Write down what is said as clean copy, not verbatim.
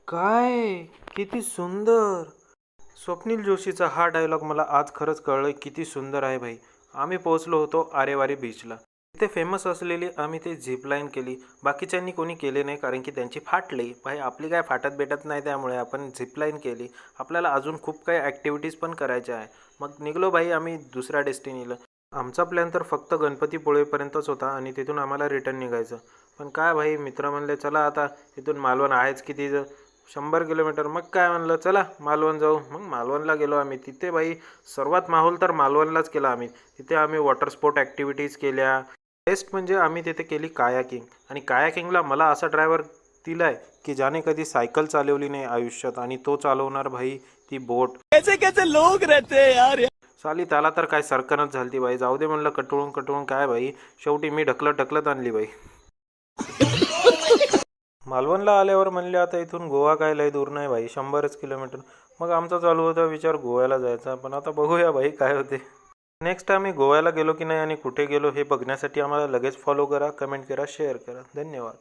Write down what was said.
काय किती सुंदर. स्वप्नील जोशीचा हा डायलॉग मला आज खरंच कळलं किती सुंदर आहे भाई. आम्ही पोहोचलो होतो आरेवारी बीचला. तिथे फेमस असलेली आम्ही ते झिपलाईन केली. बाकीच्यांनी कोणी केले नाही कारण की त्यांची फाटली भाई. आपली काय फाटत भेटत नाही त्यामुळे आपण झिपलाईन केली. आपल्याला अजून खूप काही ॲक्टिव्हिटीज पण करायच्या आहे. मग निघलो भाई आम्ही दुसऱ्या डेस्टिनीला. आमचा प्लॅन तर फक्त गणपतीपुळेपर्यंतच होता आणि तिथून आम्हाला रिटर्न निघायचं. पण काय भाई मित्र म्हणले चला आता इथून मालवण आहेच किती 100 किलोमीटर. मग काय म्हणलं चला मालवण जाऊ. मग मालवणला गेलो आम्ही. तिथे भाई सर्वात माहोल तर मालवणलाच केला आम्ही. तिथे आम्ही वॉटर स्पोर्ट ॲक्टिव्हिटीज केल्या. बेस्ट म्हणजे आम्ही तिथे केली कायाकिंग. आणि कायाकिंगला मला असा ड्रायव्हर दिला आहे की ज्याने कधी सायकल चालवली नाही आयुष्यात आणि तो चालवणार भाई ती बोट. कैसे कैसे लोग रहते हैं यार। साली त्याला तर काय सरकनच झालती बाई. जाऊ दे म्हणलं कटळून कटळून काय भाई. शेवटी मी ढकलत ढकलत आणली बाई. मालवणला आल्यावर म्हणले आता इथून गोवा काय लय दूर नाही भाई, 100 किलोमीटर. मग आमचा चालू होता विचार गोव्याला जायचा. पण आता बघूया भाई काय होते. नेक्स्ट आम्ही गोव्याला गेलो की नाही आणि कुठे गेलो हे बघण्यासाठी आम्हाला लगेच फॉलो करा, कमेंट करा, शेअर करा. धन्यवाद.